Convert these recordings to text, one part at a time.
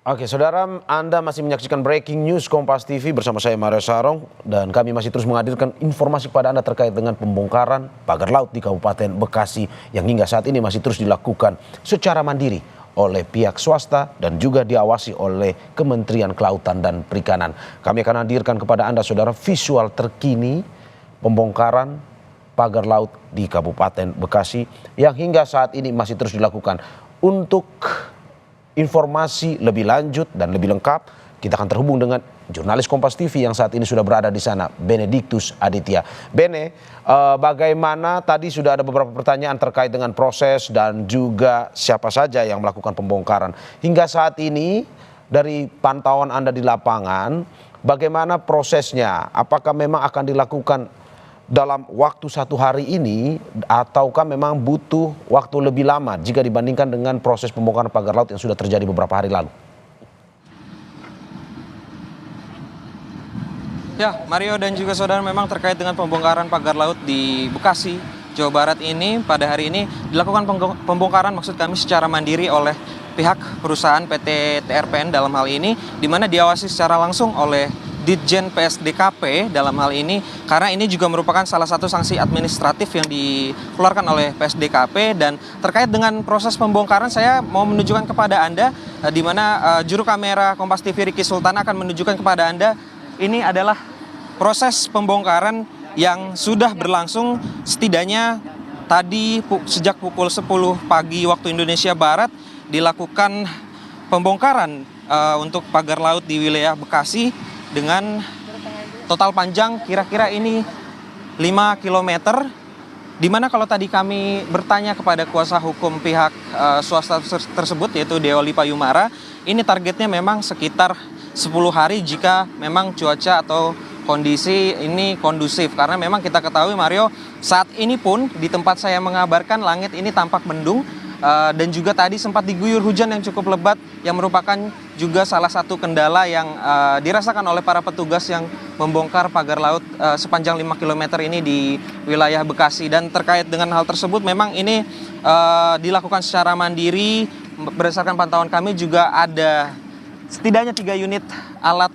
Oke, saudara, Anda masih menyaksikan Breaking News Kompas TV bersama saya Mario Sarong dan kami masih terus menghadirkan informasi kepada Anda terkait dengan pembongkaran pagar laut di Kabupaten Bekasi yang hingga saat ini masih terus dilakukan secara mandiri oleh pihak swasta dan juga diawasi oleh Kementerian Kelautan dan Perikanan. Kami akan hadirkan kepada Anda, saudara, visual terkini pembongkaran pagar laut di Kabupaten Bekasi yang hingga saat ini masih terus dilakukan. Untuk informasi lebih lanjut dan lebih lengkap, kita akan terhubung dengan jurnalis Kompas TV yang saat ini sudah berada di sana, Benediktus Aditya. Bene, bagaimana tadi sudah ada beberapa pertanyaan terkait dengan proses dan juga siapa saja yang melakukan pembongkaran. Hingga saat ini dari pantauan Anda di lapangan, bagaimana prosesnya? Apakah memang akan dilakukan dalam waktu 1 hari ini ataukah memang butuh waktu lebih lama jika dibandingkan dengan proses pembongkaran pagar laut yang sudah terjadi beberapa hari lalu? Ya, Mario dan juga saudara, memang terkait dengan pembongkaran pagar laut di Bekasi, Jawa Barat ini pada hari ini dilakukan pembongkaran maksud kami secara mandiri oleh pihak perusahaan PT TRPN dalam hal ini, di mana diawasi secara langsung oleh Ditjen PSDKP dalam hal ini, karena ini juga merupakan salah satu sanksi administratif yang dikeluarkan oleh PSDKP. Dan terkait dengan proses pembongkaran, saya mau menunjukkan kepada Anda di mana juru kamera Kompas TV Ricky Sultan akan menunjukkan kepada Anda ini adalah proses pembongkaran yang sudah berlangsung setidaknya tadi sejak pukul 10 pagi waktu Indonesia Barat dilakukan pembongkaran untuk pagar laut di wilayah Bekasi dengan total panjang kira-kira ini 5 km, di mana kalau tadi kami bertanya kepada kuasa hukum pihak swasta tersebut yaitu Deoli Payumara, ini targetnya memang sekitar 10 hari jika memang cuaca atau kondisi ini kondusif. Karena memang kita ketahui, Mario, saat ini pun di tempat saya mengabarkan langit ini tampak mendung dan juga tadi sempat diguyur hujan yang cukup lebat yang merupakan juga salah satu kendala yang dirasakan oleh para petugas yang membongkar pagar laut sepanjang 5 km ini di wilayah Bekasi. Dan terkait dengan hal tersebut memang ini dilakukan secara mandiri. Berdasarkan pantauan kami juga ada setidaknya 3 unit alat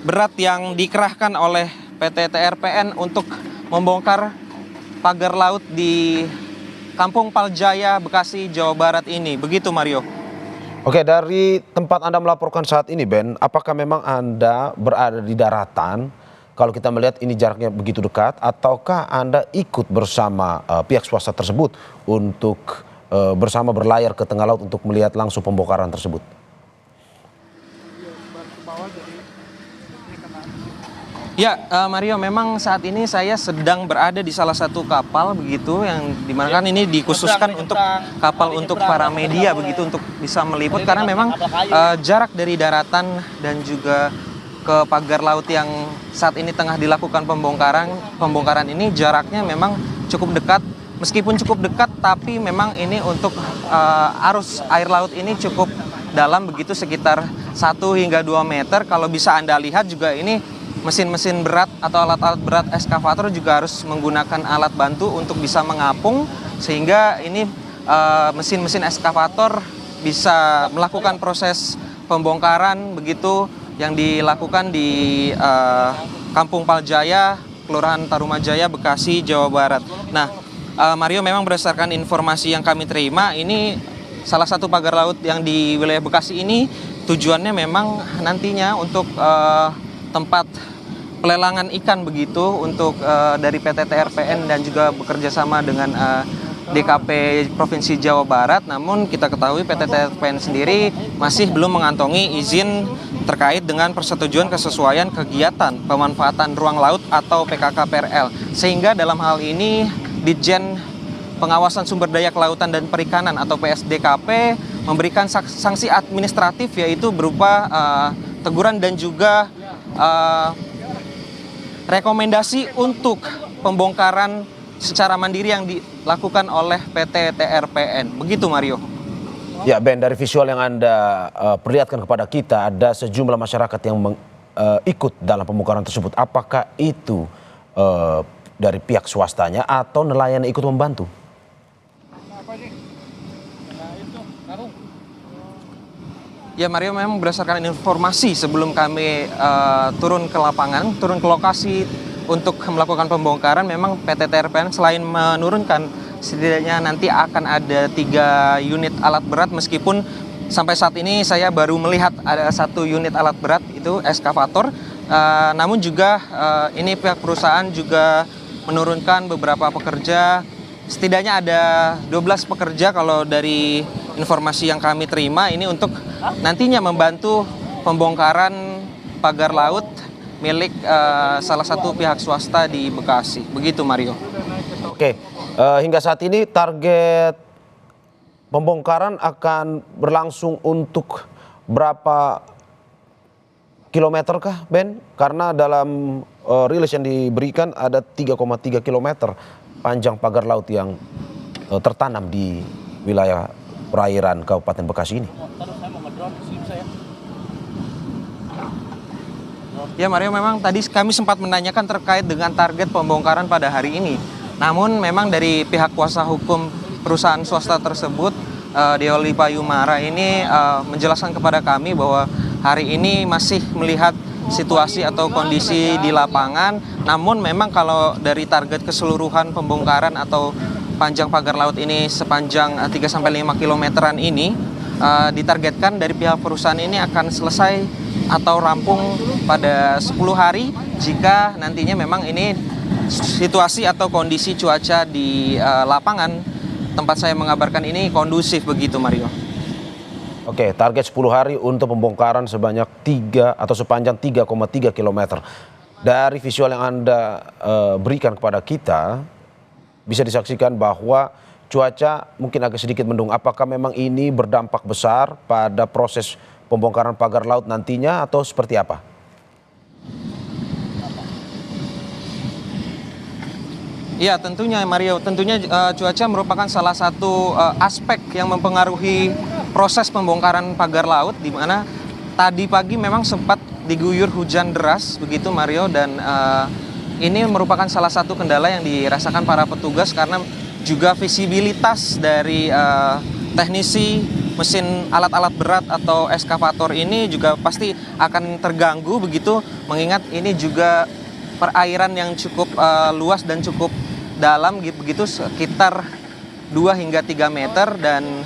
berat yang dikerahkan oleh PT TRPN untuk membongkar pagar laut di Kampung Paljaya, Bekasi, Jawa Barat ini. Begitu, Mario. Oke, dari tempat Anda melaporkan saat ini, Ben, apakah memang Anda berada di daratan? Kalau kita melihat ini jaraknya begitu dekat, ataukah Anda ikut bersama pihak swasta tersebut untuk bersama berlayar ke tengah laut untuk melihat langsung pembongkaran tersebut? Ya, Mario, memang saat ini saya sedang berada di salah satu kapal begitu yang dimana kan ini dikhususkan untuk kapal untuk para media begitu untuk bisa meliput, karena memang jarak dari daratan dan juga ke pagar laut yang saat ini tengah dilakukan pembongkaran ini jaraknya memang cukup dekat. Meskipun cukup dekat, tapi memang ini untuk arus air laut ini cukup dalam begitu, sekitar 1 hingga 2 meter. Kalau bisa Anda lihat juga ini mesin-mesin berat atau alat-alat berat eskavator juga harus menggunakan alat bantu untuk bisa mengapung, sehingga ini mesin-mesin eskavator bisa melakukan proses pembongkaran begitu yang dilakukan di Kampung Paljaya, Kelurahan Tarumajaya, Bekasi, Jawa Barat. Nah, Mario, memang berdasarkan informasi yang kami terima, ini salah satu pagar laut yang di wilayah Bekasi ini tujuannya memang nantinya untuk tempat pelelangan ikan begitu untuk dari PT TRPN dan juga bekerja sama dengan DKP Provinsi Jawa Barat. Namun kita ketahui PT TRPN sendiri masih belum mengantongi izin terkait dengan persetujuan kesesuaian kegiatan pemanfaatan ruang laut atau PKK-PRL. Sehingga dalam hal ini Ditjen Pengawasan Sumber Daya Kelautan dan Perikanan atau PSDKP memberikan sanksi administratif, yaitu berupa teguran dan juga rekomendasi untuk pembongkaran secara mandiri yang dilakukan oleh PT TRPN. Begitu, Mario. Ya, Ben, dari visual yang Anda perlihatkan kepada kita, ada sejumlah masyarakat yang ikut dalam pembongkaran tersebut. Apakah itu dari pihak swastanya atau nelayan yang ikut membantu? Ya Mario, memang berdasarkan informasi sebelum kami turun ke lapangan, turun ke lokasi untuk melakukan pembongkaran, memang PT TRPN selain menurunkan, setidaknya nanti akan ada 3 unit alat berat, meskipun sampai saat ini saya baru melihat ada 1 unit alat berat, itu eskavator. Namun juga ini pihak perusahaan juga menurunkan beberapa pekerja, setidaknya ada 12 pekerja kalau dari informasi yang kami terima, ini untuk nantinya membantu pembongkaran pagar laut milik salah satu pihak swasta di Bekasi. Begitu Mario. Oke, hingga saat ini target pembongkaran akan berlangsung untuk berapa kilometer kah, Ben? Karena dalam rilis yang diberikan ada 3,3 kilometer panjang pagar laut yang tertanam di wilayah perairan Kabupaten Bekasi ini. Ya Mario, memang tadi kami sempat menanyakan terkait dengan target pembongkaran pada hari ini. Namun memang dari pihak kuasa hukum perusahaan swasta tersebut, Deolipa Yumara ini menjelaskan kepada kami bahwa hari ini masih melihat situasi atau kondisi di lapangan. Namun memang kalau dari target keseluruhan pembongkaran atau panjang pagar laut ini sepanjang 3-5 kilometeran ini, ditargetkan dari pihak perusahaan ini akan selesai atau rampung pada 10 hari jika nantinya memang ini situasi atau kondisi cuaca di lapangan tempat saya mengabarkan ini kondusif, begitu Mario. Oke, target 10 hari untuk pembongkaran sebanyak sepanjang 3,3 kilometer. Dari visual yang Anda berikan kepada kita, bisa disaksikan bahwa cuaca mungkin agak sedikit mendung. Apakah memang ini berdampak besar pada proses pembongkaran pagar laut nantinya atau seperti apa? Ya tentunya Mario, tentunya cuaca merupakan salah satu aspek yang mempengaruhi proses pembongkaran pagar laut, di mana tadi pagi memang sempat diguyur hujan deras begitu Mario, dan ini merupakan salah satu kendala yang dirasakan para petugas karena juga visibilitas dari teknisi mesin alat-alat berat atau eskavator ini juga pasti akan terganggu begitu, mengingat ini juga perairan yang cukup luas dan cukup dalam begitu, sekitar 2 hingga 3 meter. Dan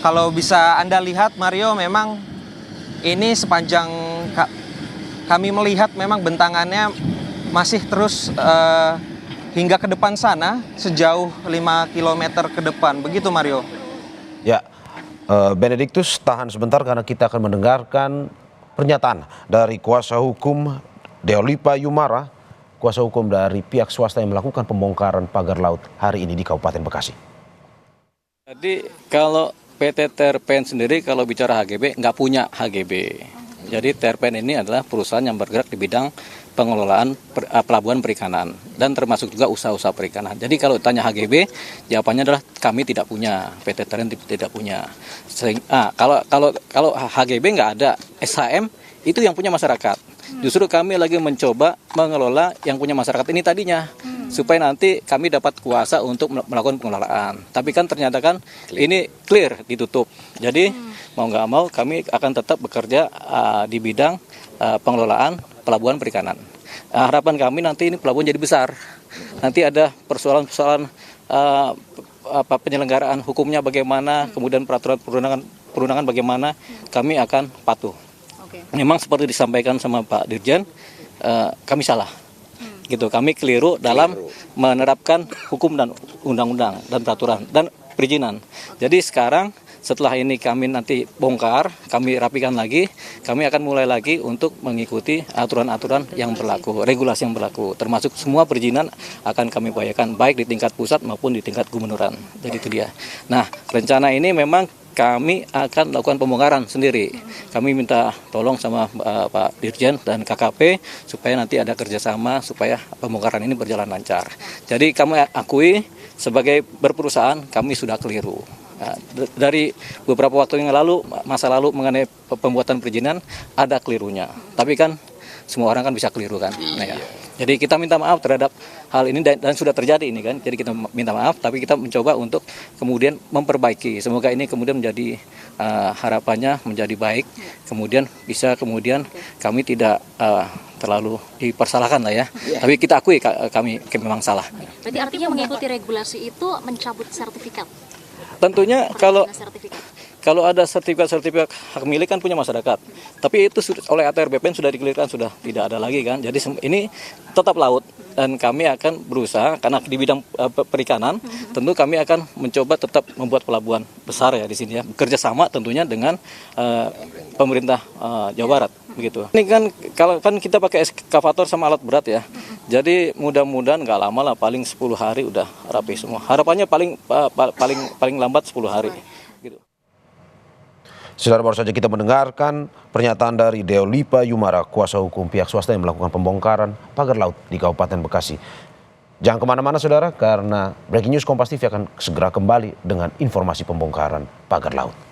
kalau bisa Anda lihat Mario, memang ini sepanjang kami melihat memang bentangannya masih terus hingga ke depan sana sejauh 5 km ke depan. Begitu Mario. Ya, Benediktus tahan sebentar karena kita akan mendengarkan pernyataan dari kuasa hukum Deolipa Yumara, kuasa hukum dari pihak swasta yang melakukan pembongkaran pagar laut hari ini di Kabupaten Bekasi. Jadi kalau PT TRPN sendiri kalau bicara HGB nggak punya HGB. Jadi TRPN ini adalah perusahaan yang bergerak di bidang pengelolaan pelabuhan perikanan dan termasuk juga usaha-usaha perikanan. Jadi kalau tanya HGB, jawabannya adalah kami tidak punya, PT TRPN tidak punya. Kalau HGB nggak ada, SHM itu yang punya masyarakat. Justru kami lagi mencoba mengelola yang punya masyarakat ini tadinya, supaya nanti kami dapat kuasa untuk melakukan pengelolaan. Tapi kan ternyata kan ini clear, ditutup. Jadi mau nggak mau kami akan tetap bekerja di bidang pengelolaan pelabuhan perikanan. Harapan kami nanti ini pelabuhan jadi besar. Nanti ada persoalan-persoalan penyelenggaraan hukumnya bagaimana, kemudian peraturan perundangan bagaimana, kami akan patuh. Memang seperti disampaikan sama Pak Dirjen, kami salah. Gitu, kami keliru dalam menerapkan hukum dan undang-undang dan peraturan dan perizinan. Jadi sekarang setelah ini kami nanti bongkar, kami rapikan lagi, kami akan mulai lagi untuk mengikuti aturan-aturan yang berlaku, regulasi yang berlaku, termasuk semua perizinan akan kami upayakan baik di tingkat pusat maupun di tingkat gubernuran. Jadi itu dia. Nah, rencana ini memang kami akan lakukan pembongkaran sendiri. Kami minta tolong sama Pak Dirjen dan KKP supaya nanti ada kerjasama supaya pembongkaran ini berjalan lancar. Jadi kami akui sebagai berperusahaan kami sudah keliru. Nah, dari beberapa waktu yang lalu, masa lalu mengenai pembuatan perizinan ada kelirunya. Tapi kan semua orang kan bisa keliru kan. Nah, ya. Jadi kita minta maaf terhadap hal ini dan sudah terjadi ini kan. Jadi kita minta maaf, tapi kita mencoba untuk kemudian memperbaiki. Semoga ini kemudian menjadi harapannya menjadi baik. Kemudian bisa kami tidak terlalu dipersalahkan lah ya. Tapi kita akui kami memang salah. Berarti artinya mengikuti regulasi itu mencabut sertifikat? Tentunya Sertifikat. kalau ada sertifikat hak milik kan punya masyarakat. Tapi itu oleh ATR BPN sudah dikelirkan, sudah tidak ada lagi kan. Jadi ini tetap laut dan kami akan berusaha karena di bidang perikanan tentu kami akan mencoba tetap membuat pelabuhan besar ya di sini ya. Bekerja sama tentunya dengan pemerintah Jawa Barat begitu. Ini kan kalau kan kita pakai eskavator sama alat berat ya. Jadi mudah-mudahan nggak lama lah, paling 10 hari udah rapi semua. Harapannya paling lambat 10 hari gitu. Saudara, baru saja kita mendengarkan pernyataan dari Deo Lipa Yumara, kuasa hukum pihak swasta yang melakukan pembongkaran pagar laut di Kabupaten Bekasi. Jangan kemana-mana saudara, karena Breaking News Kompas TV akan segera kembali dengan informasi pembongkaran pagar laut.